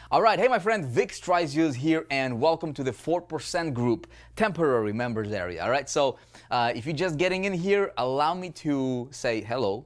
All right, hey my friend, Vic Strisius here, and welcome to the 4% Group temporary members area. All right, so if you're just getting in here, allow me to say hello,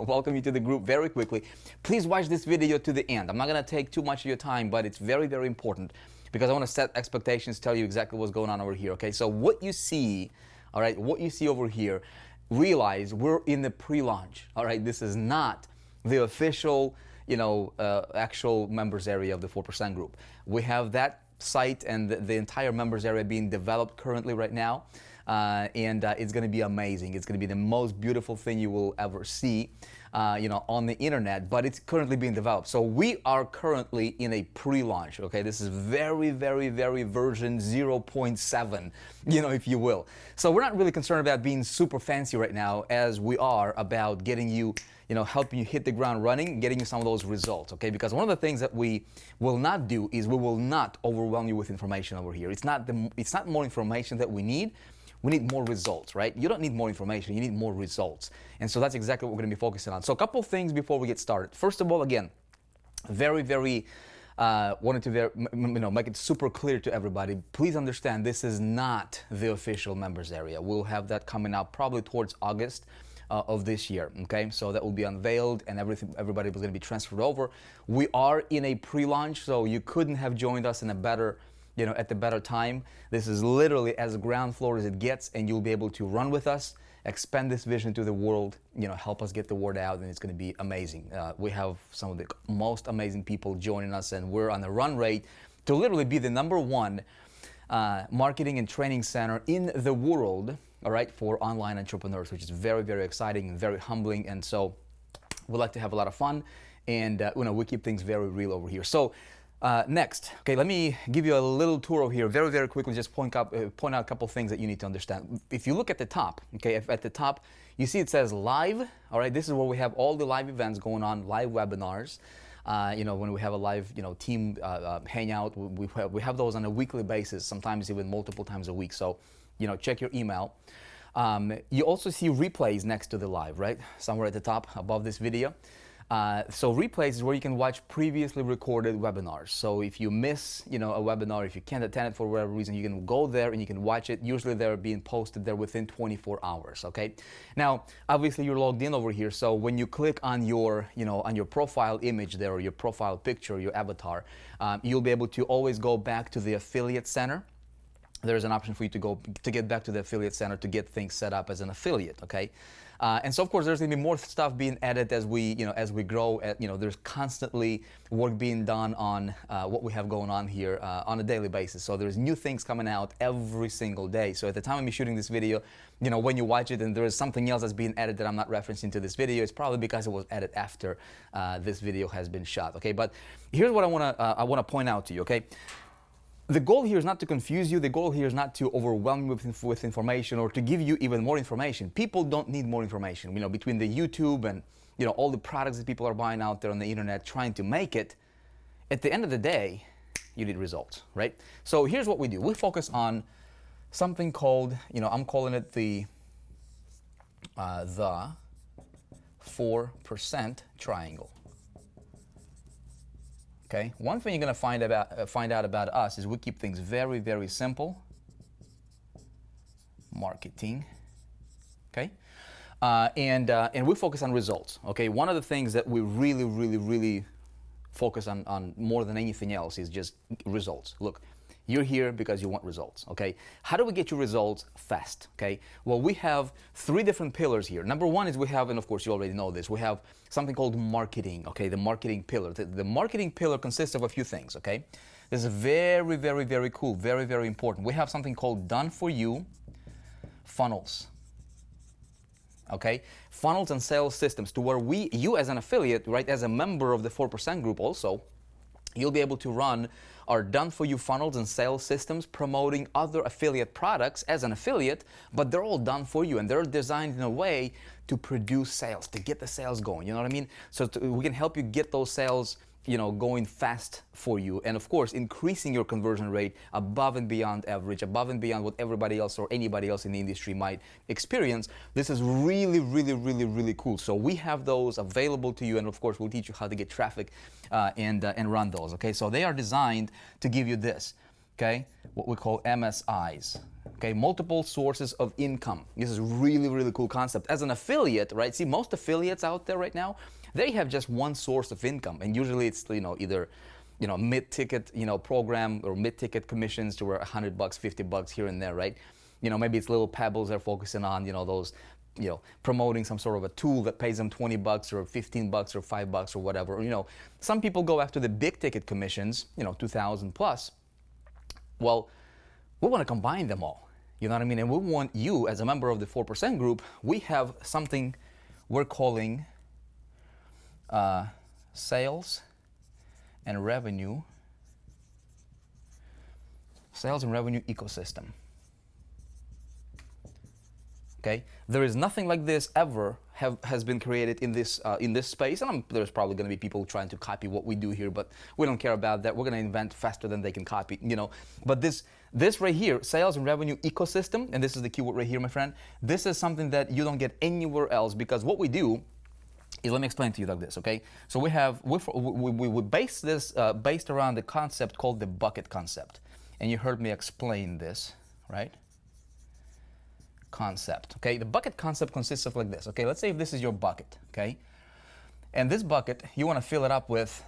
welcome you to the group very quickly. Please watch this video to the end. I'm not gonna take too much of your time, but it's very, very important because I wanna set expectations, tell you exactly what's going on over here, okay? So what you see, all right, what you see over here, realize we're in the pre-launch, all right? This is not the official actual members area of the 4% Group. We have that site and the entire members area being developed currently right now, and it's going to be amazing. It's going to be the most beautiful thing you will ever see, on the internet. But it's currently being developed. So we are currently in a pre-launch. Okay, this is very, very, very version 0.7, if you will. So we're not really concerned about being super fancy right now, as we are about getting you. Helping you hit the ground running, getting you some of those results, okay? Because one of the things that we will not do is we will not overwhelm you with information over here. It's not more information that we need. We need more results, right? You don't need more information, you need more results. And so that's exactly what we're gonna be focusing on. So a couple of things before we get started. First of all, again, very, very wanted to make it super clear to everybody. Please understand, this is not the official members area. We'll have that coming out probably towards August of this year, okay? So that will be unveiled and everybody was going to be transferred over. We are in a pre-launch, so you couldn't have joined us in a better, at the better time. This is literally as ground floor as it gets, and you'll be able to run with us, expand this vision to the world, help us get the word out, and it's going to be amazing. We have some of the most amazing people joining us, and we're on the run rate to literally be the #1 marketing and training center in the world, all right, for online entrepreneurs, which is very, very exciting and very humbling. And so we like to have a lot of fun, and we keep things very real over here. So next, okay, let me give you a little tour over here very, very quickly. Just point out a couple things that you need to understand. If you look at the top, okay, at the top, you see it says live. All right, this is where we have all the live events going on, live webinars. When we have a live, team hangout, we have those on a weekly basis, sometimes even multiple times a week. So, check your email. You also see replays next to the live, right? Somewhere at the top above this video. So replays is where you can watch previously recorded webinars. So if you miss, a webinar, if you can't attend it for whatever reason, you can go there and you can watch it. Usually they're being posted there within 24 hours, okay? Now, obviously you're logged in over here. So when you click on your, on your profile image there, or your profile picture, your avatar, you'll be able to always go back to the affiliate center. There's an option for you to get back to the affiliate center to get things set up as an affiliate, okay? And so of course there's going to be more stuff being added as we grow. There's constantly work being done on what we have going on here on a daily basis. So there's new things coming out every single day. So at the time I'm shooting this video, when you watch it and there is something else that's being added that I'm not referencing to this video, it's probably because it was added after this video has been shot, okay? But here's what I want to point out to you, okay? The goal here is not to confuse you. The goal here is not to overwhelm you with information or to give you even more information. People don't need more information. Between the YouTube and all the products that people are buying out there on the internet trying to make it, at the end of the day, you need results, right? So here's what we do. We focus on something called, I'm calling it the 4% triangle. Okay. One thing you're going to find out about us is we keep things very, very simple. Marketing. Okay. And we focus on results. Okay. One of the things that we really, really, really focus on more than anything else is just results. Look, you're here because you want results, okay? How do we get you results fast, okay? Well, we have 3 different pillars here. Number 1 is we have, and of course you already know this, we have something called marketing, okay? The marketing pillar. The marketing pillar consists of a few things, okay? This is very, very, very cool, very, very important. We have something called done for you funnels, okay? Funnels and sales systems to where you as an affiliate, right, as a member of the 4% Group also, you'll be able to run our done-for-you funnels and sales systems promoting other affiliate products as an affiliate, but they're all done for you and they're designed in a way to produce sales, to get the sales going, you know what I mean? So we can help you get those sales going fast for you, and of course increasing your conversion rate above and beyond average, above and beyond what everybody else or anybody else in the industry might experience. This is really, really, really, really cool. So we have those available to you, and of course we'll teach you how to get traffic and run those. Okay, so they are designed to give you this, okay, what we call MSIs. Okay, multiple sources of income. This is really, really cool concept. As an affiliate, right? See, most affiliates out there right now, they have just one source of income, and usually it's either mid-ticket program or mid-ticket commissions to where $100, $50 here and there, right? Maybe it's little pebbles they're focusing on, those promoting some sort of a tool that pays them $20 or $15 or $5 or whatever. Some people go after the big ticket commissions, 2,000 plus. Well, we want to combine them all. You know what I mean? And we want you, as a member of the 4% group, we have something we're calling sales and revenue ecosystem. Okay, there is nothing like this ever has been created in this space, and there's probably going to be people trying to copy what we do here, but we don't care about that. We're going to invent faster than they can copy, But this right here, sales and revenue ecosystem, and this is the keyword right here, my friend. This is something that you don't get anywhere else, because what we do is, let me explain to you like this, okay? So we base this based around the concept called the bucket concept, and you heard me explain this, right? Concept, okay? The bucket concept consists of like this, okay? Let's say if this is your bucket, okay? And this bucket, you want to fill it up with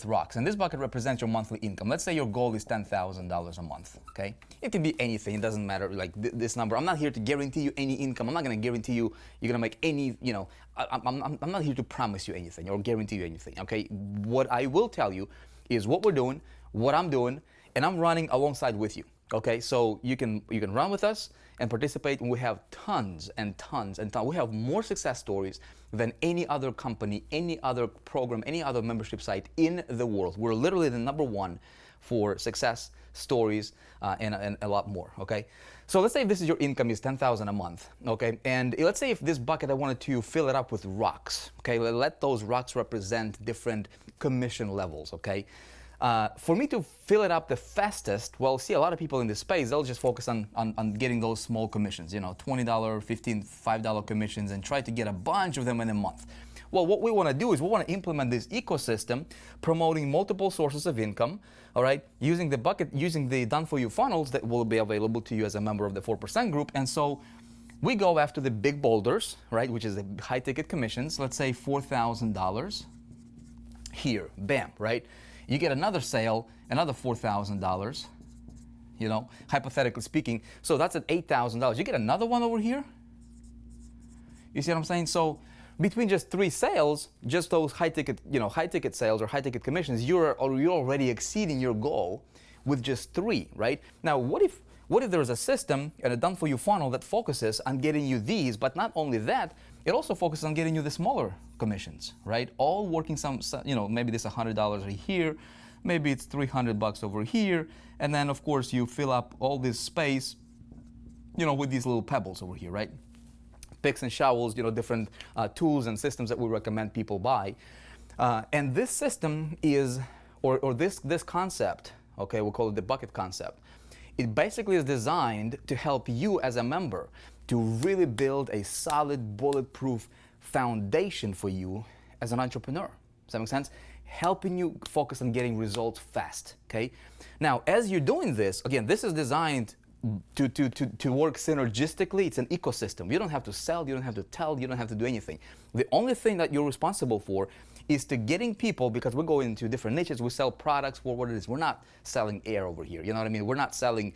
rocks, and this bucket represents your monthly income. Let's say your goal is $10,000 a month, okay? It can be anything, it doesn't matter, like this number. I'm not here to guarantee you any income. I'm not going to guarantee you're going to make any, I'm not here to promise you anything or guarantee you anything, okay? What I will tell you is what we're doing, what I'm doing, and I'm running alongside with you, okay? So you can run with us and participate, and we have tons and tons and tons. We have more success stories than any other company, any other program, any other membership site in the world. We're literally the #1 for success stories and a lot more, okay? So let's say if this is your income is $10,000 a month, okay? And let's say if this bucket, I wanted to fill it up with rocks, okay? Let those rocks represent different commission levels, okay? For me to fill it up the fastest, well, see, a lot of people in this space, they'll just focus on getting those small commissions, $20, $15, $5 commissions, and try to get a bunch of them in a month. Well, what we want to do is we want to implement this ecosystem, promoting multiple sources of income, all right, using the bucket, using the done-for-you funnels that will be available to you as a member of the 4% group. And so we go after the big boulders, right, which is the high-ticket commissions. Let's say $4,000 here, bam, right? You get another sale, another $4,000, hypothetically speaking. So that's at $8,000. You get another one over here. You see what I'm saying? So between just 3 sales, just those high-ticket sales or high-ticket commissions, you're already exceeding your goal with just 3, right? Now, what if there's a system and a done-for-you funnel that focuses on getting you these, but not only that, it also focuses on getting you the smaller commissions, right? All working maybe this $100 right here, maybe it's $300 over here, and then of course you fill up all this space, with these little pebbles over here, right? Picks and shovels, different tools and systems that we recommend people buy. And this system is, or this concept, okay, we'll call it the bucket concept. It basically is designed to help you as a member to really build a solid, bulletproof foundation for you as an entrepreneur. Does that make sense? Helping you focus on getting results fast, okay? Now, as you're doing this, again, this is designed to work synergistically. It's an ecosystem. You don't have to sell, you don't have to tell, you don't have to do anything. The only thing that you're responsible for is to getting people, because we're going into different niches, we sell products for what it is. We're not selling air over here, you know what I mean? We're not selling,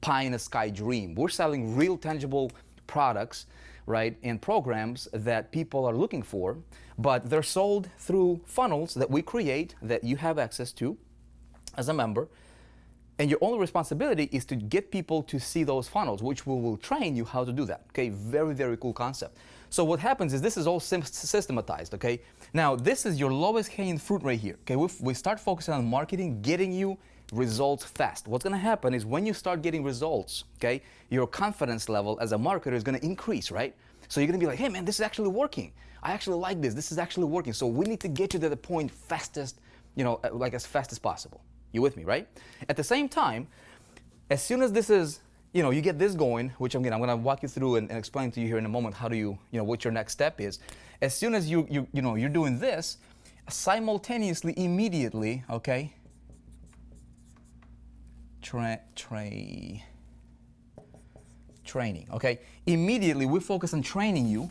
pie in the sky dream. We're selling real tangible products, right, and programs that people are looking for, but they're sold through funnels that we create that you have access to as a member. And your only responsibility is to get people to see those funnels, which we will train you how to do that. Okay, very, very cool concept. So what happens is this is all systematized, okay? Now, this is your lowest hanging fruit right here, okay? We start focusing on marketing, getting you results fast. What's gonna happen is when you start getting results, okay, your confidence level as a marketer is gonna increase, right? So you're gonna be like, hey man, this is actually working. I actually like this. This is actually working. So we need to get you to the point fastest like as fast as possible. You with me, right? At the same time, as soon as this is, you get this going, which again, I'm going to walk you through and explain to you here in a moment how do what your next step is. As soon as you're doing this, simultaneously, immediately, okay, training, okay? Immediately, we focus on training you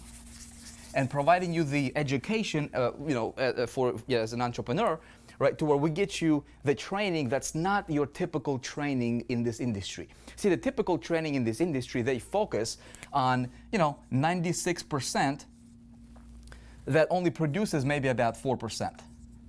and providing you the education, as an entrepreneur, right, to where we get you the training that's not your typical training in this industry. See, the typical training in this industry, they focus on, 96% that only produces maybe about 4%,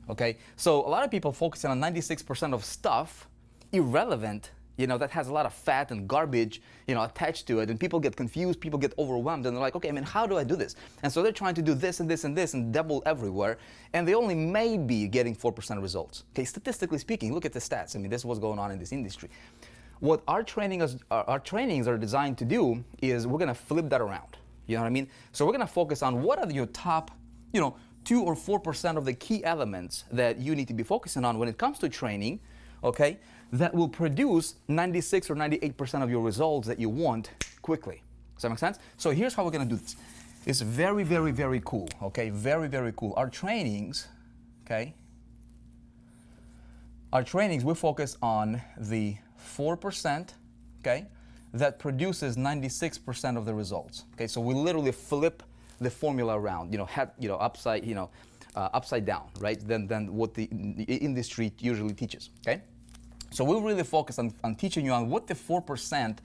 okay? So a lot of people focusing on 96% of stuff, irrelevant, that has a lot of fat and garbage, attached to it, and people get confused, people get overwhelmed, and they're like, okay, how do I do this? And so they're trying to do this and this and this and double everywhere, and they only may be getting 4% results. Okay, statistically speaking, look at the stats. This is what's going on in this industry. What our trainings are designed to do is we're gonna flip that around. You know what I mean? So we're gonna focus on what are your top, 2 or 4% of the key elements that you need to be focusing on when it comes to training, okay, that will produce 96 or 98% of your results that you want quickly. Does that make sense? So here's how we're going to do this. It's very, very, very cool, okay? Very, very cool. Our trainings, okay? We focus on the 4%, okay, that produces 96% of the results. Okay, so we literally flip the formula around, upside down, right? Than what the industry usually teaches. Okay, so we really focus on teaching you on what the 4%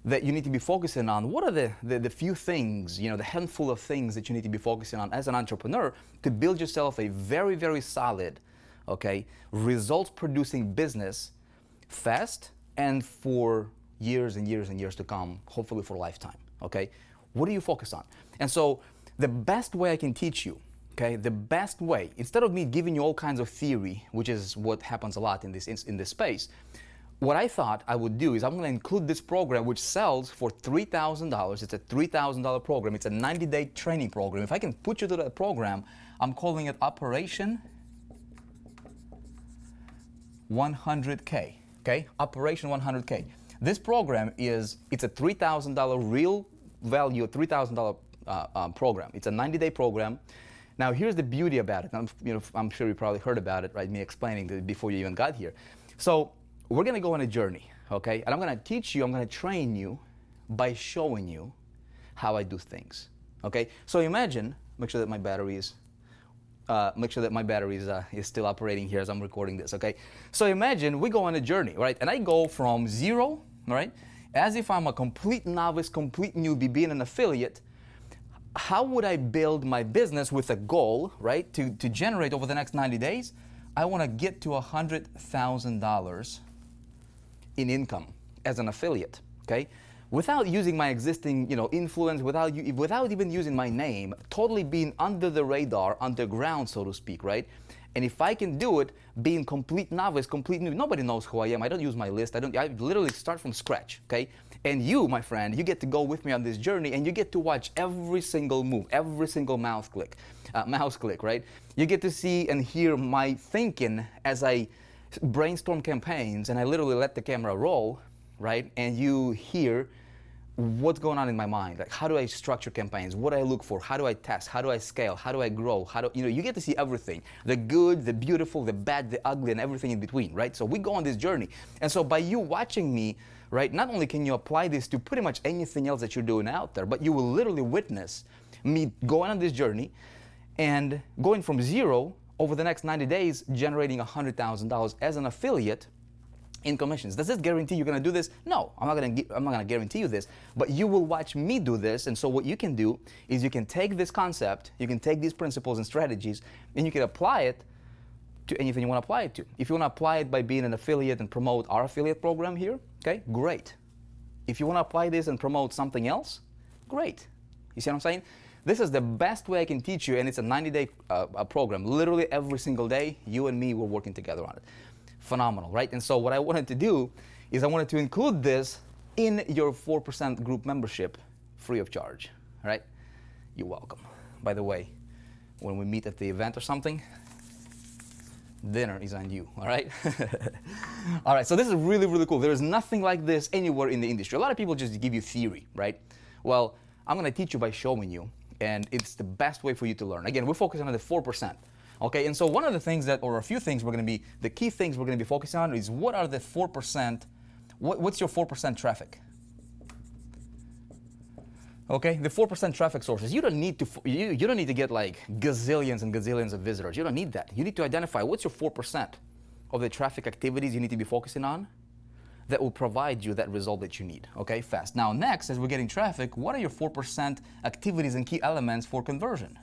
that you need to be focusing on. What are the few things, the handful of things that you need to be focusing on as an entrepreneur to build yourself a very, very solid, okay, results-producing business fast and for years and years and years to come, hopefully for a lifetime. Okay, what do you focus on? And so the best way I can teach you, okay, the best way, instead of me giving you all kinds of theory, which is what happens a lot in this space, what I thought I would do is I'm going to include this program which sells for $3,000. It's a $3,000 program. It's a 90-day training program. If I can put you to that program, I'm calling it Operation 100K. Okay, Operation 100K. This program it's a $3,000 real value, $3,000 program. It's a 90-day program. Now here's the beauty about it. I'm sure you probably heard about it, right? Me explaining it before you even got here. So we're going to go on a journey, okay? And I'm going to teach you, I'm going to train you by showing you how I do things, okay? So imagine, make sure that my battery is still operating here as I'm recording this, okay? So imagine we go on a journey, right? And I go from zero, right? As if I'm a complete novice, complete newbie, being an affiliate. How would I build my business with a goal, right? To generate over the next 90 days, I want to get to $100,000 in income as an affiliate, okay? Without using my existing, influence, without even using my name, totally being under the radar, underground, so to speak, right? And if I can do it, being complete novice, complete new, nobody knows who I am. I don't use my list. I literally start from scratch, okay? And you, my friend, you get to go with me on this journey, and you get to watch every single move, every single mouse click, right? You get to see and hear my thinking as I brainstorm campaigns, and I literally let the camera roll, right? And you hear what's going on in my mind. Like, how do I structure campaigns? What do I look for? How do I test? How do I scale? How do I grow? You get to see everything. The good, the beautiful, the bad, the ugly, and everything in between, right? So we go on this journey. And so by you watching me, right, not only can you apply this to pretty much anything else that you're doing out there, but you will literally witness me going on this journey and going from zero over the next 90 days, generating $100,000 as an affiliate in commissions. Does this guarantee you're going to do this? No, I'm not going to guarantee you this, but you will watch me do this. And so what you can do is you can take this concept, you can take these principles and strategies, and you can apply it to anything you want to apply it to. If you want to apply it by being an affiliate and promote our affiliate program here, okay, great. If you want to apply this and promote something else, great. You see what I'm saying? This is the best way I can teach you, and it's a 90-day program. Literally every single day, you and me, we're working together on it. Phenomenal, right? And so what I wanted to do is I wanted to include this in your 4% group membership free of charge, all right? You're welcome. By the way, when we meet at the event or something, dinner is on you, all right? All right, so this is really, really cool. There is nothing like this anywhere in the industry. A lot of people just give you theory, right? Well, I'm gonna teach you by showing you, and it's the best way for you to learn. Again, we're focusing on the 4%, okay? And so one of the things that, or a few things we're gonna be, the key things we're gonna be focusing on is what are the 4%, what's your 4% traffic? Okay, the 4% traffic sources. You don't need to you don't need to get like gazillions and gazillions of visitors. You don't need that. You need to identify what's your 4% of the traffic activities you need to be focusing on that will provide you that result that you need. Okay, fast. Now next, as we're getting traffic, what are your 4% activities and key elements for conversion?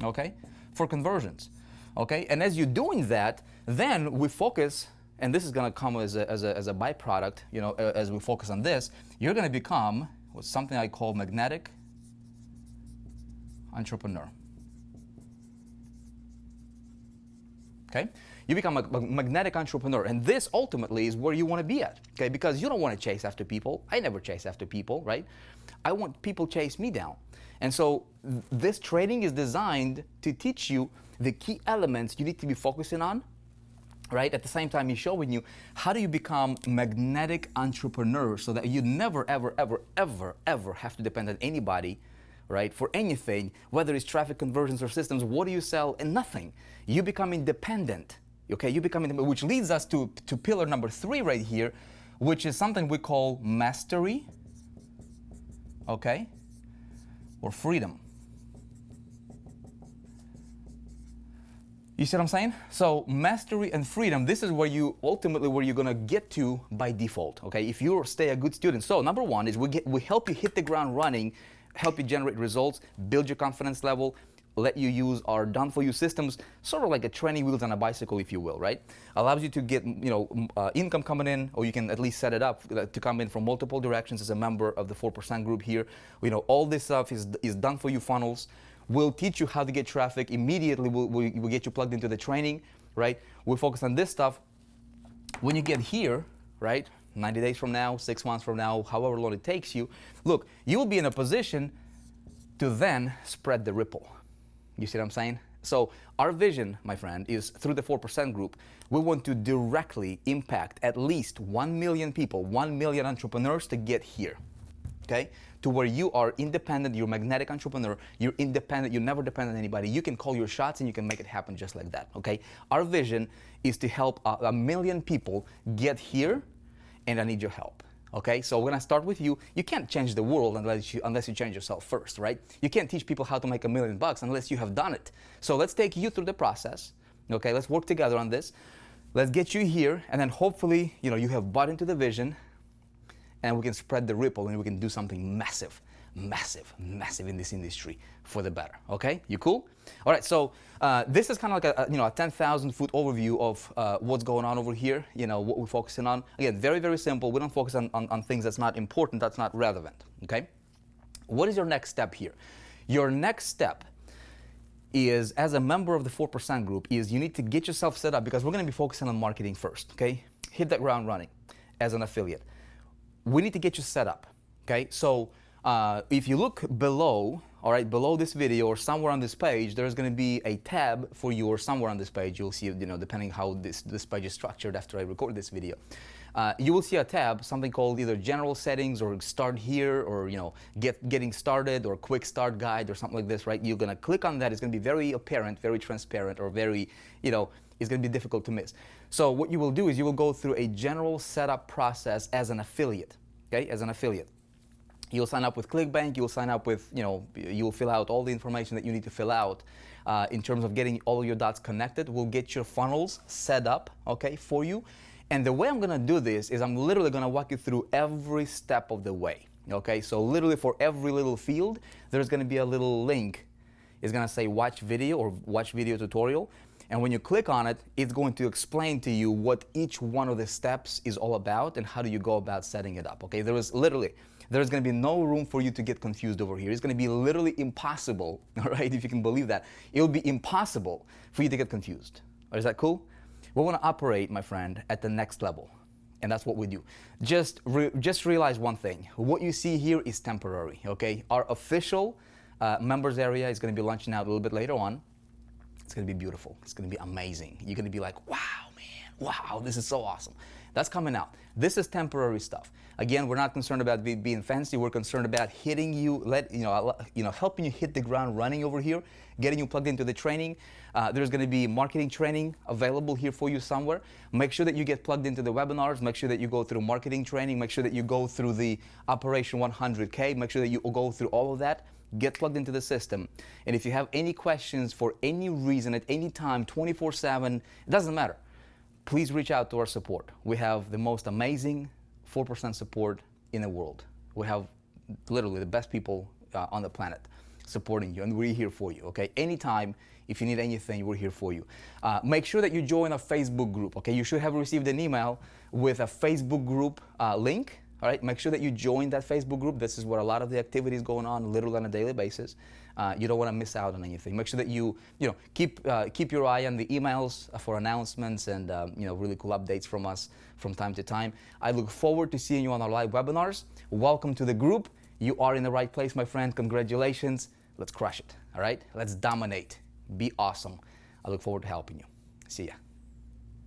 Okay, for conversions. Okay, and as you're doing that, then we focus. And this is going to come as a byproduct, you know, as we focus on this, you're going to become something I call magnetic entrepreneur. Okay? You become a magnetic entrepreneur, and this ultimately is where you want to be at, okay? Because you don't want to chase after people. I never chase after people, right? I want people chase me down. And so this training is designed to teach you the key elements you need to be focusing on, right? At the same time, he's showing you how do you become magnetic entrepreneur so that you never, ever, ever, ever, ever have to depend on anybody, right? For anything, whether it's traffic conversions or systems, what do you sell? And nothing. You become independent, okay? You become independent, which leads us to pillar number 3 right here, which is something we call mastery, okay? Or freedom. You see what I'm saying? So mastery and freedom, this is where you ultimately where you're gonna get to by default, okay? If you stay a good student. So number 1 is we help you hit the ground running, help you generate results, build your confidence level, let you use our done-for-you systems, sort of like a training wheels on a bicycle, if you will, right? Allows you to get, you know, income coming in, or you can at least set it up to come in from multiple directions as a member of the 4% group here. You know, all this stuff is done-for-you funnels. We'll teach you how to get traffic immediately. We'll get you plugged into the training, right? We'll focus on this stuff. When you get here, right, 90 days from now, 6 months from now, however long it takes you, look, you'll be in a position to then spread the ripple. You see what I'm saying? So our vision, my friend, is through the 4% group, we want to directly impact at least 1 million people, 1 million entrepreneurs to get here, okay? To where you are independent, you're a magnetic entrepreneur, you're independent, you never depend on anybody. You can call your shots and you can make it happen just like that, okay? Our vision is to help a million people get here, and I need your help, okay? So we're gonna start with you. You can't change the world unless you change yourself first, right? You can't teach people how to make $1 million unless you have done it. So let's take you through the process, okay? Let's work together on this. Let's get you here, and then hopefully, you know, you have bought into the vision, and we can spread the ripple and we can do something massive, massive, massive in this industry for the better, okay? You cool? All right, so this is kind of like a 10,000 foot overview of what's going on over here, you know, what we're focusing on. Again, very, very simple. We don't focus on things that's not important, that's not relevant, okay? What is your next step here? Your next step is, as a member of the 4% group, is you need to get yourself set up, because we're gonna be focusing on marketing first, okay? Hit that ground running as an affiliate. We need to get you set up, okay? So if you look below, all right, below this video or somewhere on this page, there's gonna be a tab for you, or somewhere on this page, you'll see, you know, depending how this page is structured after I record this video. You will see a tab, something called either general settings or start here, or, you know, getting started, or quick start guide or something like this, right? You're gonna click on that. It's gonna be very apparent, very transparent, or very, you know, it's going to be difficult to miss. So what you will do is you will go through a general setup process as an affiliate, okay? As an affiliate. You'll sign up with Clickbank, you'll sign up with, you know, you'll fill out all the information that you need to fill out in terms of getting all of your dots connected. We'll get your funnels set up, okay, for you. And the way I'm going to do this is I'm literally going to walk you through every step of the way, okay? So literally for every little field, there's going to be a little link. It's going to say watch video or watch video tutorial. And when you click on it, it's going to explain to you what each one of the steps is all about and how do you go about setting it up, okay? There's going to be no room for you to get confused over here. It's going to be literally impossible, all right, if you can believe that. It'll be impossible for you to get confused. Is that cool? We want to operate, my friend, at the next level, and that's what we do. Just realize one thing. What you see here is temporary, okay? Our official members area is going to be launching out a little bit later on. It's going to be beautiful. It's going to be amazing. You're going to be like, wow, man, wow, this is so awesome. That's coming out. This is temporary stuff. Again, we're not concerned about being fancy. We're concerned about hitting you, helping you hit the ground running over here, getting you plugged into the training. There's going to be marketing training available here for you somewhere. Make sure that you get plugged into the webinars. Make sure that you go through marketing training. Make sure that you go through the Operation 100K. Make sure that you go through all of that. Get plugged into the system. And if you have any questions for any reason at any time, 24/7, it doesn't matter. Please reach out to our support. We have the most amazing 4% support in the world. We have literally the best people on the planet supporting you, and we're here for you, okay? Anytime, if you need anything, we're here for you. Make sure that you join a Facebook group, okay? You should have received an email with a Facebook group link, all right? Make sure that you join that Facebook group. This is where a lot of the activity is going on, literally on a daily basis. You don't want to miss out on anything. Make sure that you keep your eye on the emails for announcements and really cool updates from us from time to time. I look forward to seeing you on our live webinars. Welcome to the group. You are in the right place, my friend. Congratulations. Let's crush it. All right? Let's dominate. Be awesome. I look forward to helping you. See ya.